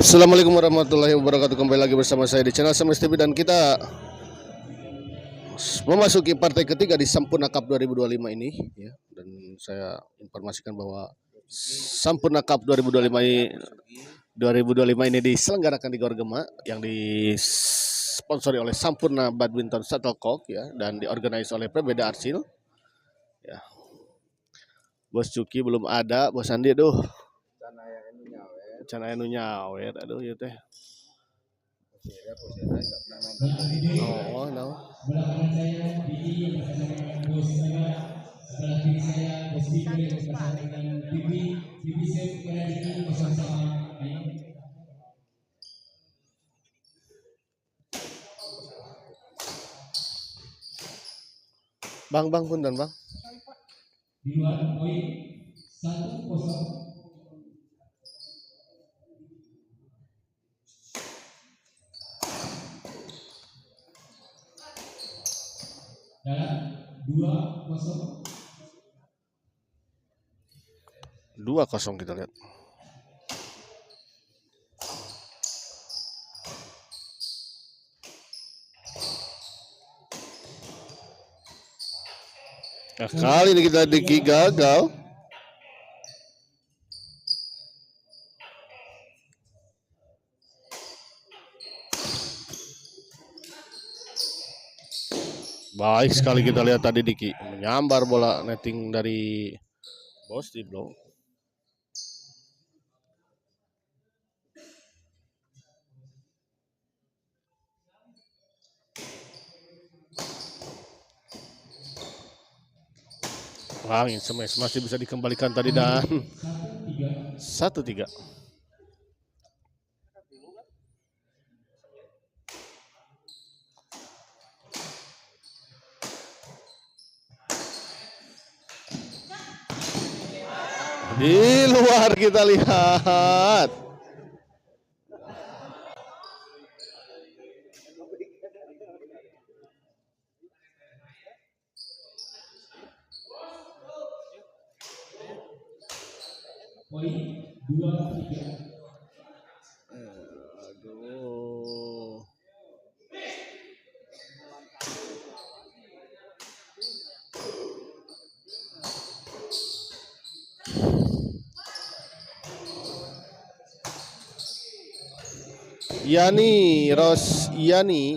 Assalamualaikum warahmatullahi wabarakatuh. Kembali lagi bersama saya di channel Semes TV dan kita memasuki partai ketiga di Sampurna Cup 2025 ini ya. Dan saya informasikan bahwa Sampurna Cup 2025 ini diselenggarakan di Gor Gema yang disponsori oleh Sampurna Badminton Shuttlecock ya dan diorganisasi oleh PBD Arsil. Ya. Bos Cuki belum ada, Bos Andi aduh. Cana anu nyawer aduh ya teh. Oh, no. Sebelah kanan saya Didi bersama dengan Bos Iman, sebelah kiri saya Bos Didi bersama dengan Bibi Sep kira Didi bersama Ayo. Bang punten bang. Di luar poin 1-0. Dalam 2-0. 2-0 kita lihat. Nah, kali ini kita Diki gagal. Baik sekali kita lihat tadi Diki menyambar bola netting dari Bos di blok. Angin smash masih bisa dikembalikan tadi dan 1-3. Di luar kita lihat. Poin 2-3. Aduh. Yani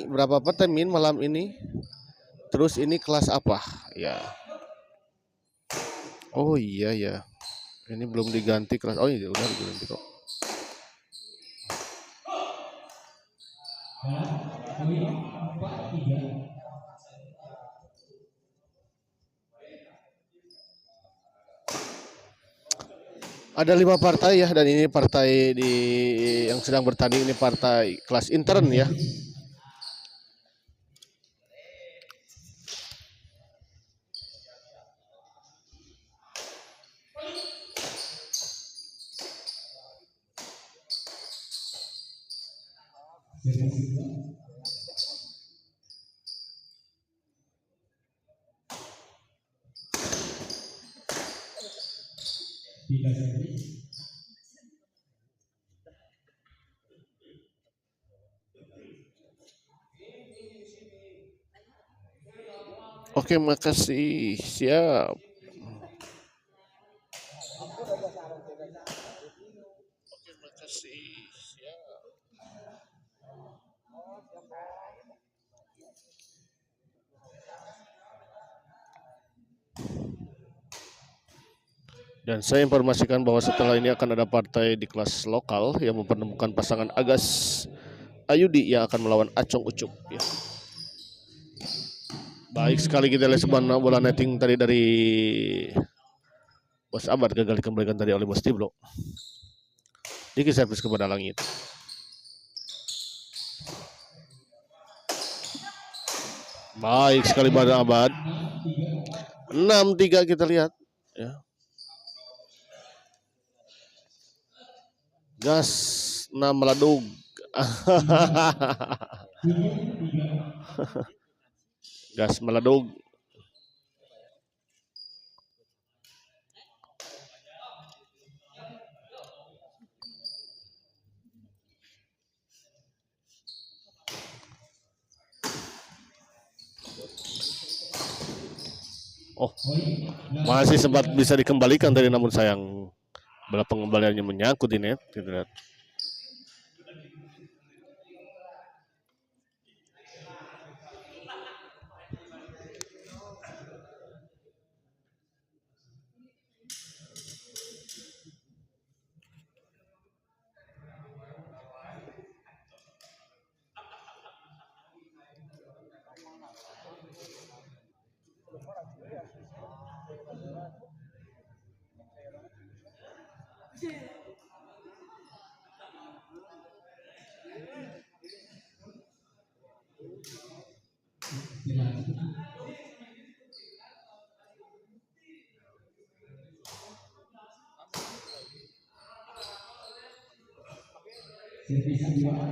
berapa pertemin malam ini? Terus ini kelas apa? Ya. Oh iya ya. Ini belum diganti kelas. Oh iya udah diganti kok. Poin 4-3. Ada 5 partai ya dan ini partai yang sedang bertanding ini partai kelas intern ya. Oke, makasih. Siap. Oke, makasih. Siap. Dan saya informasikan bahwa setelah ini akan ada partai di kelas lokal yang mempertemukan pasangan Agas Ayudi yang akan melawan Acong Ucup ya. Baik sekali kita lihat sebenarnya bola netting tadi dari Bos Abad gagal dikembalikan tadi oleh Bos Tiblo. Diki servis kepada langit. Baik sekali pada Abad. 6-3 kita lihat ya. Gas 6 meladuk. Gas meledug. Oh, Poin masih sempat bisa dikembalikan tadi, namun sayang bola pengembaliannya menyangkut di net. Kita lihat. servis kedua.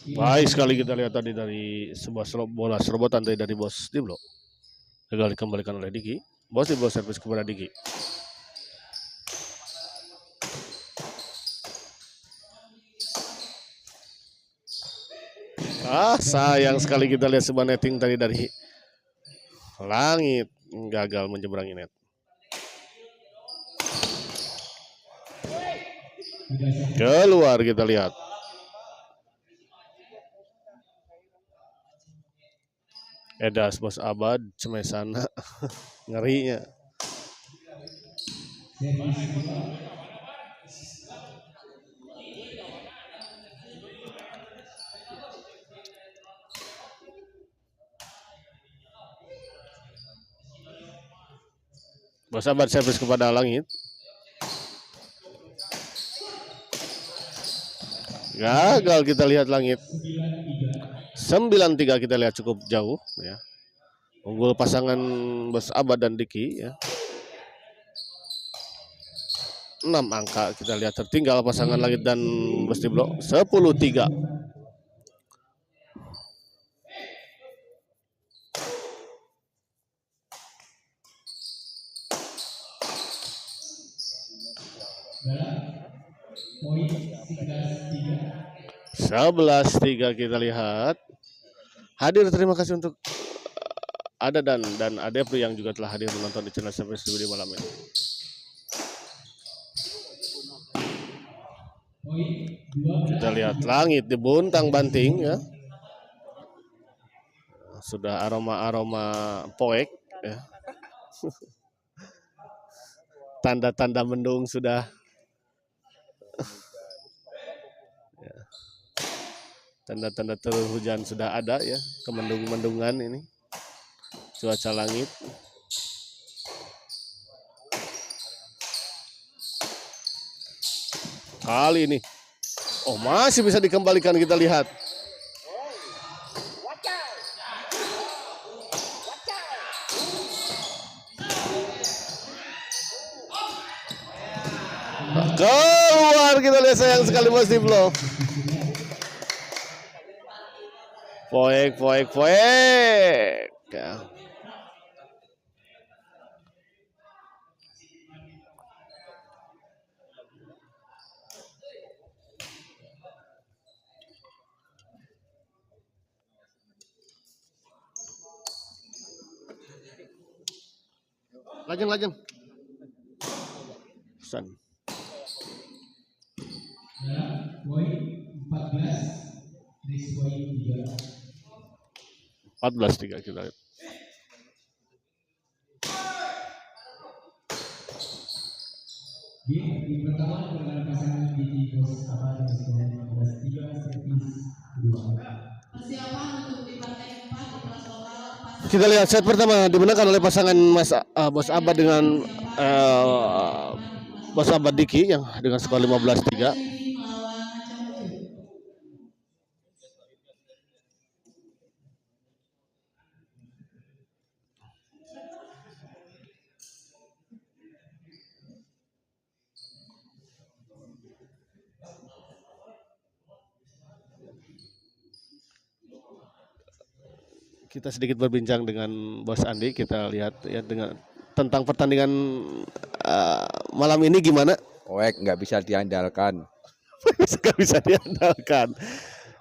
Baik sekali kita lihat tadi dari sebuah bola serobotan dari Bos Diblo. Gagal dikembalikan oleh Diki. Bos Diblo servis kepada Diki. Sayang sekali kita lihat sebuah netting tadi dari Langit, gagal menyeberangi net. Keluar kita lihat. Edas Bos Abad Cemesana. Ngerinya. Servis kedua. Bos Abad servis kepada Langit. Gagal kita lihat Langit. 9-3 kita lihat cukup jauh ya. Unggul pasangan Bos Abad dan Diki ya. 6 angka kita lihat tertinggal pasangan Langit dan Bos Diblo. 10-3. Poin 11-3. 11-3 kita lihat. Hadir, terima kasih untuk Ada dan Adepri yang juga telah hadir menonton di channel Service Studio malam ini. Kita lihat Langit dibuntang banting ya. Sudah aroma poek ya. Tanda-tanda mendung sudah. Ya. Tanda-tanda turun hujan sudah ada ya. Kemendung-mendungan ini. Cuaca langit. Kali ini. Oh, masih bisa dikembalikan, kita lihat. Keluar, kita lihat, sayang sekali Bos Diblo. Poek. Ya. Lajeng. Pesan. Poin 14. Next poin 3. 14-3 kita lihat. Di pertama dengan pasangan di Bos Abad dengan skor 15-3 servis 2. Persiapan untuk di partai 4 di kelas lokal. Kita lihat set pertama dimenangkan oleh pasangan Bos Abad dengan Bos Abad Diki yang dengan skor 15-3. Kita sedikit berbincang dengan Bos Andi, kita lihat ya dengan tentang pertandingan malam ini gimana Poek nggak bisa diandalkan. Nggak bisa diandalkan.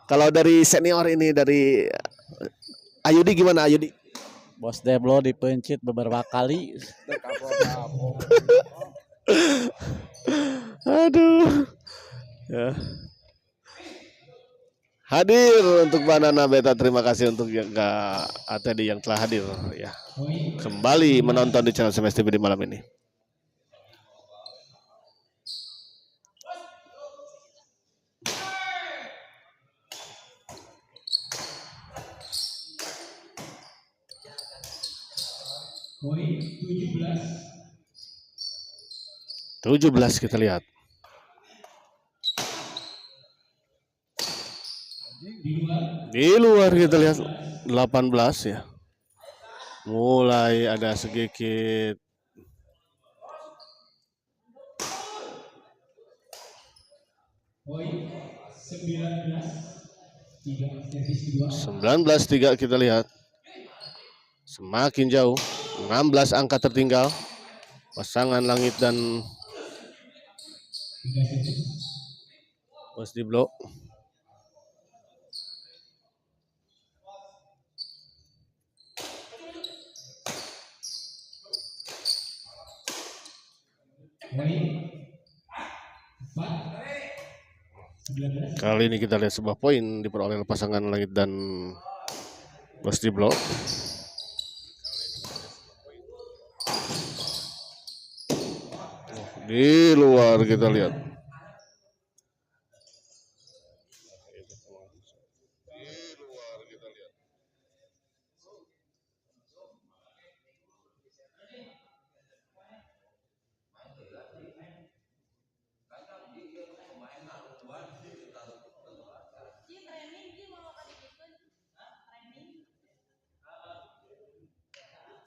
Kalau dari senior ini dari Ayudi gimana Ayudi? Bos Deblo dipencit beberapa kali. Aduh. Ya. Hadir untuk Banana Beta, terima kasih untuk Kak Atedi yang telah hadir ya. Kembali menonton di channel SMS TV di malam ini. Poin 17 kita lihat. Di luar kita lihat 18 ya. Mulai ada sedikit poin 19-3 servis kedua. 19-3 kita lihat. Semakin jauh, 16 angka tertinggal. Pasangan Langit dan 3 servis. Bos Deblo. Poin 4-19. Kali ini kita lihat sebuah poin diperoleh oleh pasangan Langit dan Bos Deblo. Di luar kita lihat.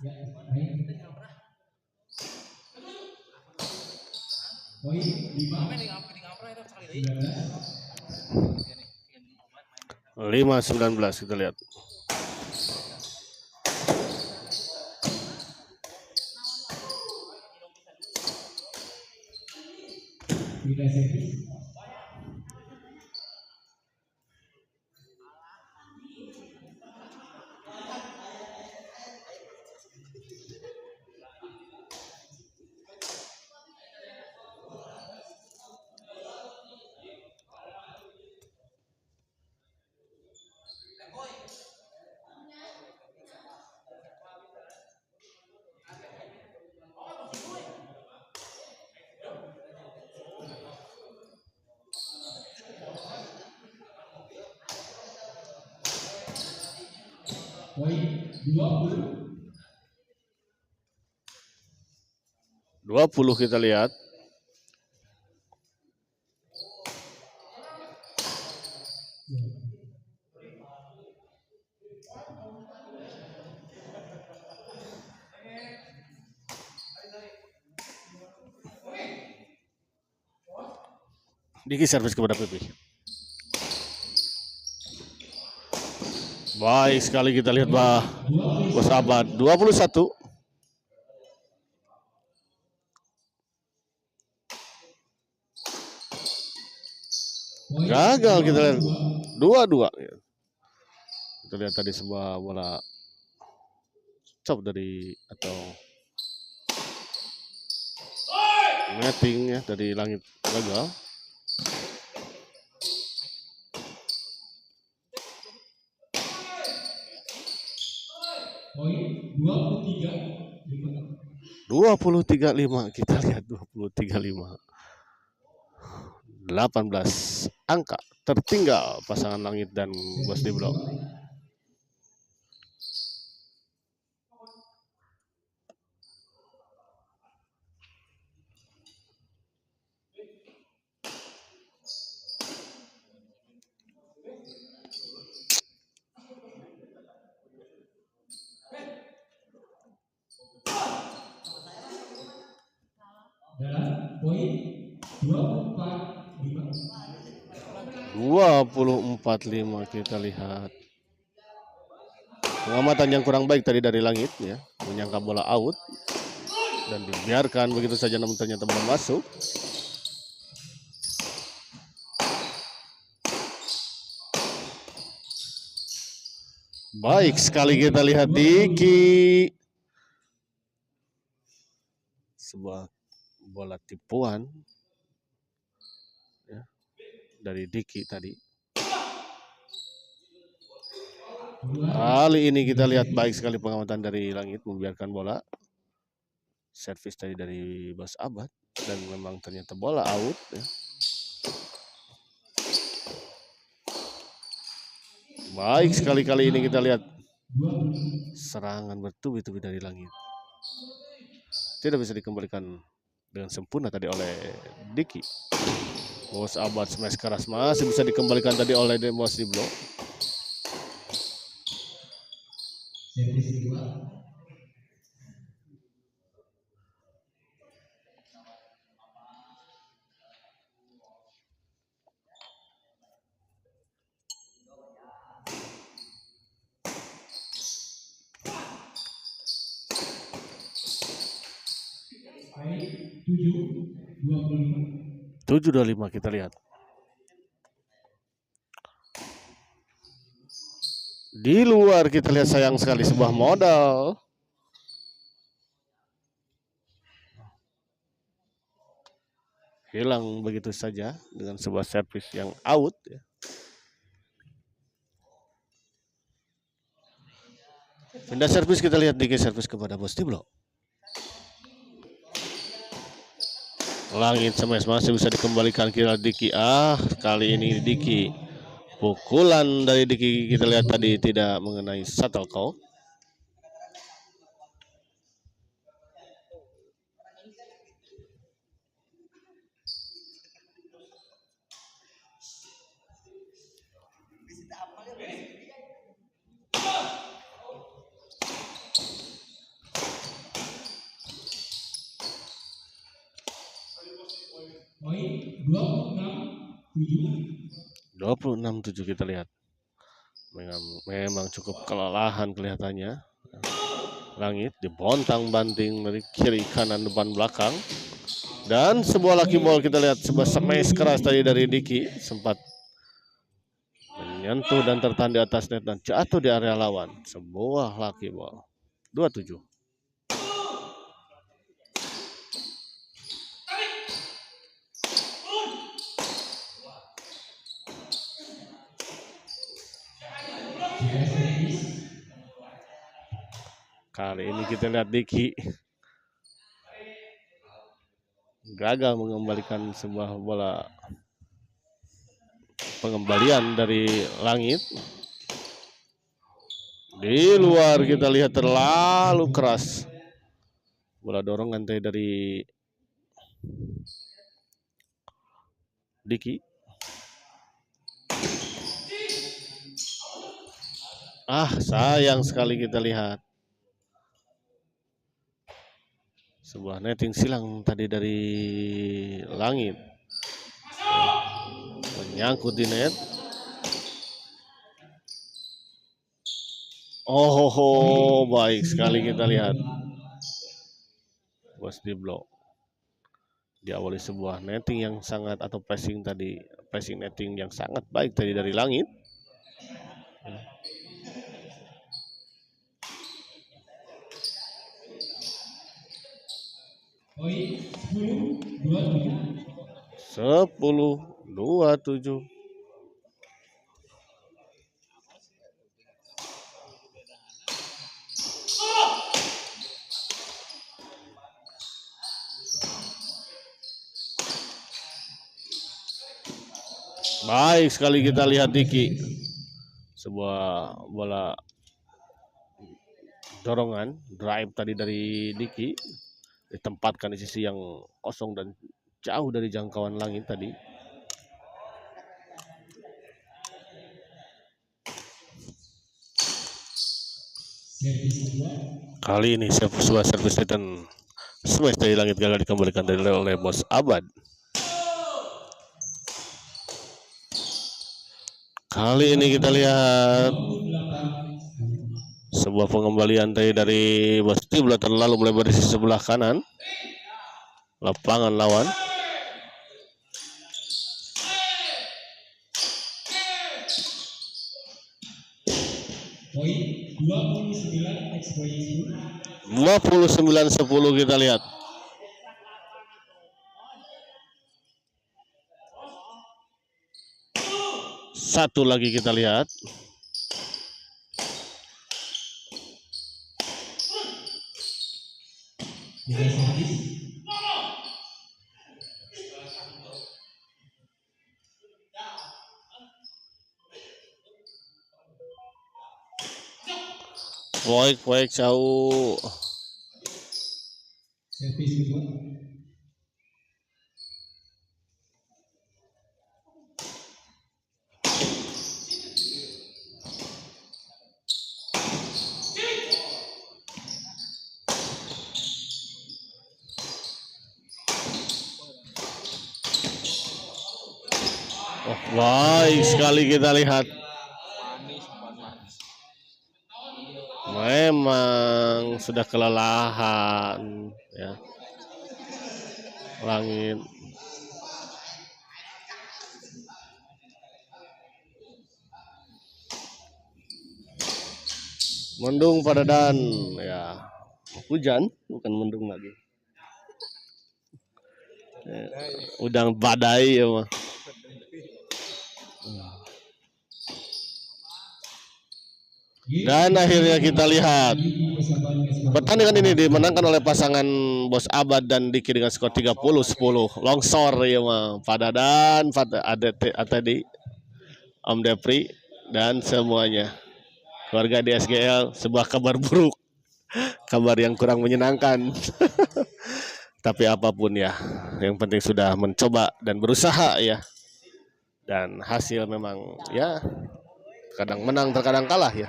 Ya, baik. Poin 5-19 kita lihat. Tiga servis. Poin 20 kita lihat. Diki servis kepada Pipi. Baik sekali kita lihat Bos Abad 21. Gagal kita lihat 2-2. Kita lihat tadi sebuah bola chop dari atau netting ya dari Langit gagal. Poin 23-5 kita lihat 23-5. 18 angka tertinggal pasangan Langit dan Bos Deblo. dalam poin 24-5. 24-5 kita lihat. Pengamatan yang kurang baik tadi dari Langit ya, menyangka bola out dan dibiarkan begitu saja namun ternyata belum masuk. Baik sekali kita lihat Diki. Sebuah bola tipuan ya, dari Diki tadi. Kali ini kita lihat baik sekali pengamatan dari Langit, membiarkan bola. Servis tadi dari Bos Abad dan memang ternyata bola out ya. Baik sekali kali ini kita lihat serangan bertubi-tubi dari Langit. Tidak bisa dikembalikan dengan sempurna tadi oleh Diki. Bos Abad smash keras masih bisa dikembalikan tadi oleh Bos Diblo. Servis kedua. Baik, 7-25. 7-25 kita lihat. Di luar kita lihat sayang sekali sebuah modal. Hilang begitu saja dengan sebuah servis yang out ya. Pindah servis kita lihat Diki servis kepada Bos Diblo. Langit smash masih bisa dikembalikan kira Diki. Kali ini Diki. Pukulan dari Diki kita lihat tadi tidak mengenai shuttlecock. Poin 26-7. 26-7 kita lihat. Memang cukup kelelahan kelihatannya. Langit dibontang-banting dari kiri kanan depan belakang. Dan sebuah lucky ball kita lihat sebuah smash keras tadi dari Diki. Sempat menyentuh dan tertahan di atas net dan jatuh di area lawan. Sebuah lucky ball. 27. Kali ini kita lihat Diki gagal mengembalikan sebuah bola pengembalian dari Langit. Di luar kita lihat terlalu keras. Bola dorongan dari Diki. Sayang sekali kita lihat. Sebuah netting silang tadi dari Langit. Menyangkut di net. Baik sekali kita lihat. Bos Diblo. Diawali sebuah netting yang sangat atau pressing netting yang sangat baik tadi dari Langit. Poin 10-27. 10-27. Baik sekali kita lihat Diki. Sebuah bola dorongan drive tadi dari Diki ditempatkan di sisi yang kosong dan jauh dari jangkauan Langit tadi. Kali ini sebuah servis dan smash dari Langit gagal dikembalikan oleh Bos Abad. Kali ini kita lihat sebuah pengembalian dari Bos Diblo terlalu melebar di sisi sebelah kanan lapangan lawan. Poin 29 expiration. 29-10 kita lihat. Satu lagi kita lihat. Tiga servis. Poik jauh. Servis kedua. Oh, baik sekali kita lihat. Memang sudah kelelahan ya. Langit. Mendung pada dan ya. Hujan bukan mendung lagi. Ya, udang badai ya mah. Dan akhirnya kita lihat pertandingan ini dimenangkan oleh pasangan Bos Abad dan Diki dengan skor 30-10. Longsor ya mah. Pak Dadan, Pak Atadi, Om Depri dan semuanya. Keluarga DSGL, sebuah kabar buruk. Kabar yang kurang menyenangkan. Tapi apapun ya, yang penting sudah mencoba dan berusaha ya. Dan hasil memang ya kadang menang terkadang kalah ya.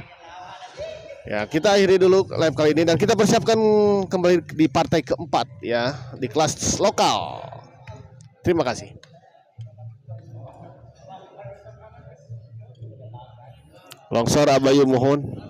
Ya, kita akhiri dulu live kali ini dan kita persiapkan kembali di partai keempat ya di kelas lokal. Terima kasih. Longsor Abayu mohon.